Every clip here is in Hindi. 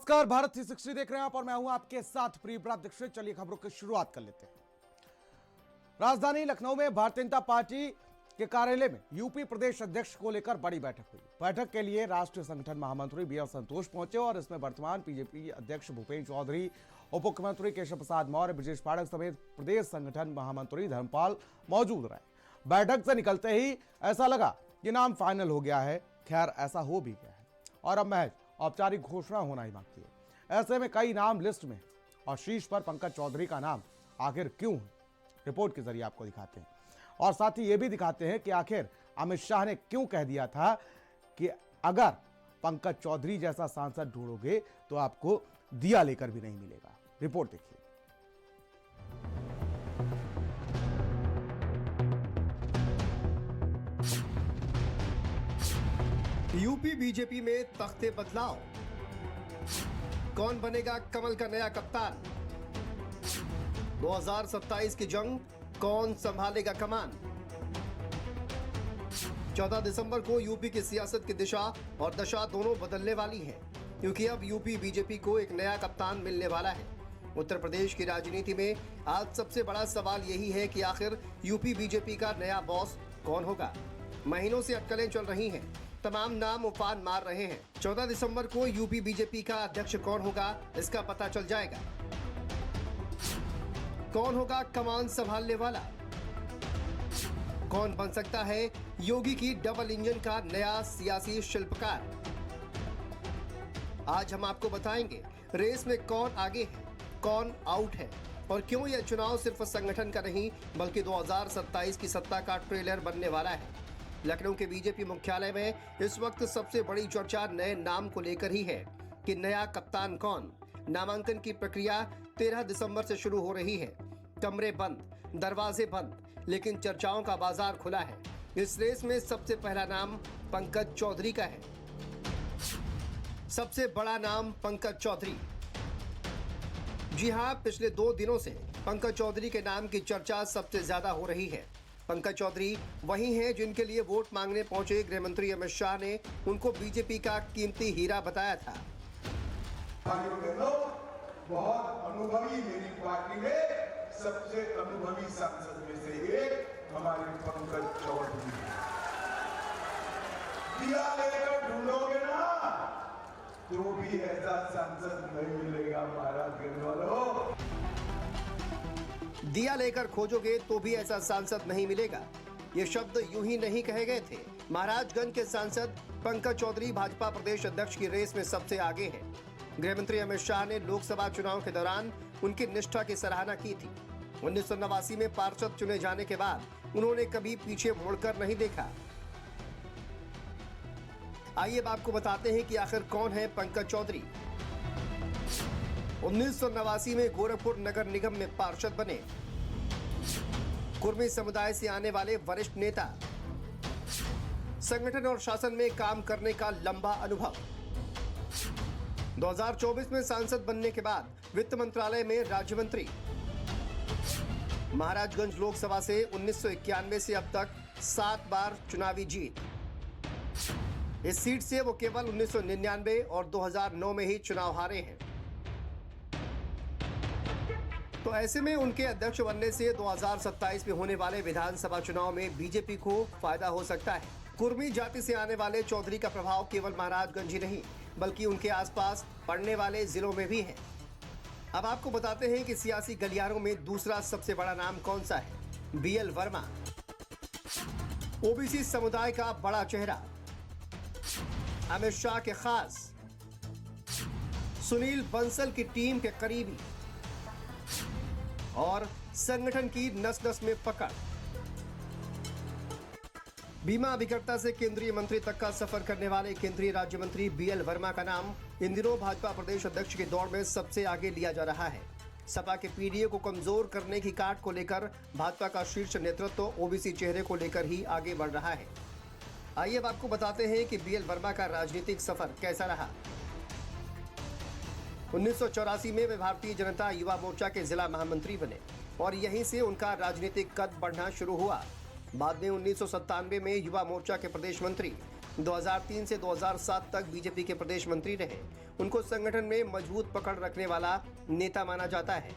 नमस्कार, भारत 360 देख रहे हैं आप और मैं हूं आपके साथ प्रियव्रत दीक्षित। चलिए खबरों की शुरुआत कर लेते हैं। राजधानी लखनऊ में भारतीय जनता पार्टी के कार्यालय में यूपी प्रदेश अध्यक्ष को लेकर बड़ी बैठक हुई। बैठक के लिए राष्ट्रीय संगठन महामंत्री बी एल संतोष पहुंचे और इसमें वर्तमान बीजेपी अध्यक्ष भूपेन्द्र चौधरी, उप मुख्यमंत्री केशव प्रसाद मौर्य, ब्रजेश पाठक समेत प्रदेश संगठन महामंत्री धर्मपाल मौजूद रहे। बैठक से निकलते ही ऐसा लगा कि नाम फाइनल हो गया है। खैर, ऐसा हो भी गया है और अब महज औपचारिक घोषणा होना ही बाकी है। ऐसे में कई नाम लिस्ट में और शीर्ष पर पंकज चौधरी का नाम आखिर क्यों है, रिपोर्ट के जरिए आपको दिखाते हैं और साथ ही यह भी दिखाते हैं कि आखिर अमित शाह ने क्यों कह दिया था कि अगर पंकज चौधरी जैसा सांसद ढूंढोगे तो आपको दिया लेकर भी नहीं मिलेगा। रिपोर्ट देखिए। यूपी बीजेपी में तख्ते बदलाव, कौन बनेगा कमल का नया कप्तान? 2027 की जंग, कौन संभालेगा कमान? 14 दिसंबर को यूपी की सियासत की दिशा और दशा दोनों बदलने वाली है, क्योंकि अब यूपी बीजेपी को एक नया कप्तान मिलने वाला है। उत्तर प्रदेश की राजनीति में आज सबसे बड़ा सवाल यही है कि आखिर यूपी बीजेपी का नया बॉस कौन होगा। महीनों से अटकलें चल रही हैं, तमाम नाम उफान मार रहे हैं। 14 दिसंबर को यूपी बीजेपी का अध्यक्ष कौन होगा, इसका पता चल जाएगा। कौन होगा कमान संभालने वाला? कौन बन सकता है योगी की डबल इंजन का नया सियासी शिल्पकार? आज हम आपको बताएंगे रेस में कौन आगे है, कौन आउट है और क्यों यह चुनाव सिर्फ संगठन का नहीं बल्कि 2027 की सत्ता का ट्रेलर बनने वाला है। लखनऊ के बीजेपी मुख्यालय में इस वक्त सबसे बड़ी चर्चा नए नाम को लेकर ही है कि नया कप्तान कौन। नामांकन की प्रक्रिया 13 दिसंबर से शुरू हो रही है। कमरे बंद, दरवाजे बंद, लेकिन चर्चाओं का बाजार खुला है। इस रेस में सबसे पहला नाम पंकज चौधरी का है। सबसे बड़ा नाम पंकज चौधरी। जी हां, पिछले 2 दिनों से पंकज चौधरी के नाम की चर्चा सबसे ज्यादा हो रही है। पंकज चौधरी वही हैं जिनके लिए वोट मांगने पहुंचे गृह मंत्री अमित शाह ने उनको बीजेपी का कीमती हीरा बताया था। बहुत अनुभवी, मेरी पार्टी में सबसे अनुभवी सांसद में से एक हमारे पंकज चौधरी। दिया लेकर ढूंढोगे ना तो भी ऐसा सांसद नहीं मिलेगा महाराज वालों। दिया लेकर खोजोगे तो भी ऐसा सांसद नहीं मिलेगा। ये शब्द यूं ही नहीं कहे गए थे। महाराजगंज के सांसद पंकज चौधरी भाजपा प्रदेश अध्यक्ष की रेस में सबसे आगे हैं। गृह मंत्री अमित शाह ने लोकसभा चुनाव के दौरान उनकी निष्ठा की सराहना की थी। 1989 में पार्षद चुने जाने के बाद उन्होंने कभी पीछे मुड़कर नहीं देखा। आइए अब आपको बताते हैं कि आखिर कौन है पंकज चौधरी। 1989 में गोरखपुर नगर निगम में पार्षद बने। कुर्मी समुदाय से आने वाले वरिष्ठ नेता, संगठन और शासन में काम करने का लंबा अनुभव। 2024 में सांसद बनने के बाद वित्त मंत्रालय में राज्य मंत्री। महाराजगंज लोकसभा से 1991 से अब तक 7 बार चुनावी जीत। इस सीट से वो केवल 1999 और 2009 में ही चुनाव हारे हैं। तो ऐसे में उनके अध्यक्ष बनने से 2027 में होने वाले विधानसभा चुनाव में बीजेपी को फायदा हो सकता है। कुर्मी जाति से आने वाले चौधरी का प्रभाव केवल महाराजगंज ही नहीं बल्कि उनके आसपास पड़ने वाले जिलों में भी है। अब आपको बताते हैं कि सियासी गलियारों में दूसरा सबसे बड़ा नाम कौन सा है। बीएल वर्मा, ओबीसी समुदाय का बड़ा चेहरा, अमित शाह के खास, सुनील बंसल की टीम के करीबी और संगठन की नस नस में पकड़। बीमा अभिकर्ता से केंद्रीय मंत्री तक का सफर करने वाले केंद्रीय राज्य मंत्री बीएल वर्मा का नाम इन दिनों भाजपा प्रदेश अध्यक्ष की दौड़ में सबसे आगे लिया जा रहा है। सपा के पीडीए को कमजोर करने की काट को लेकर भाजपा का शीर्ष नेतृत्व ओबीसी चेहरे को लेकर ही आगे बढ़ रहा है। आइए अब आपको बताते हैं कि बीएल वर्मा का राजनीतिक सफर कैसा रहा। 1984 में वे भारतीय जनता युवा मोर्चा के जिला महामंत्री बने और यहीं से उनका राजनीतिक कद बढ़ना शुरू हुआ। बाद में 1997 में युवा मोर्चा के प्रदेश मंत्री 2003 से 2007 तक बीजेपी के प्रदेश मंत्री रहे। उनको संगठन में मजबूत पकड़ रखने वाला नेता माना जाता है।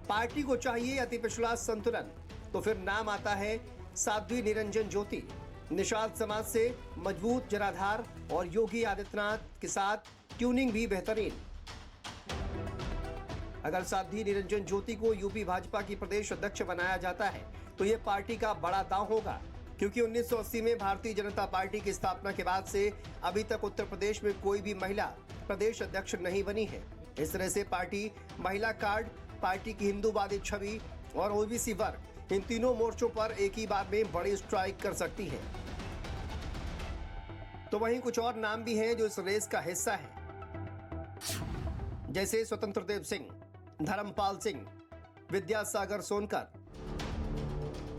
पार्टी को चाहिए अति पिछड़ा संतुलन, तो फिर नाम आता है साध्वी निरंजन ज्योति। निषाद समाज से मजबूत जनाधार और योगी आदित्यनाथ के साथ ट्यूनिंग भी बेहतरीन। अगर साध्वी निरंजन ज्योति को यूपी भाजपा की प्रदेश अध्यक्ष बनाया जाता है तो ये पार्टी का बड़ा दांव होगा, क्योंकि 1980 में भारतीय जनता पार्टी की स्थापना के बाद से अभी तक उत्तर प्रदेश में कोई भी महिला प्रदेश अध्यक्ष नहीं बनी है। इस तरह से पार्टी महिला कार्ड, पार्टी की हिंदूवादी छवि और ओबीसी वर्ग, इन तीनों मोर्चों पर एक ही बार में बड़ी स्ट्राइक कर सकती है। तो वहीं कुछ और नाम भी हैं जो इस रेस का हिस्सा है, जैसे स्वतंत्र देव सिंह, धर्मपाल सिंह, विद्यासागर सोनकर।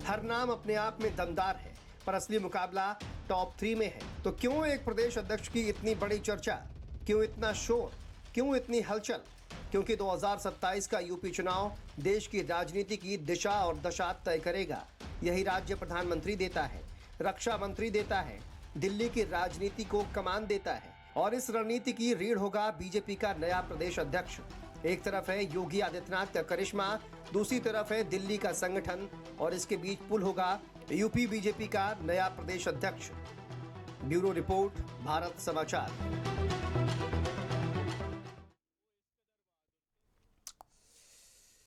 हर नाम अपने आप में दमदार है, पर असली मुकाबला टॉप 3 में है। तो क्यों एक प्रदेश अध्यक्ष की इतनी बड़ी चर्चा, क्यों इतना शोर, क्यों इतनी हलचल? क्योंकि 2027 का यूपी चुनाव देश की राजनीति की दिशा और दशा तय करेगा। यही राज्य प्रधानमंत्री देता है, रक्षा मंत्री देता है, दिल्ली की राजनीति को कमान देता है, और इस रणनीति की रीढ़ होगा बीजेपी का नया प्रदेश अध्यक्ष। एक तरफ है योगी आदित्यनाथ का करिश्मा, दूसरी तरफ है दिल्ली का संगठन, और इसके बीच पुल होगा यूपी बीजेपी का नया प्रदेश अध्यक्ष। ब्यूरो रिपोर्ट, भारत समाचार।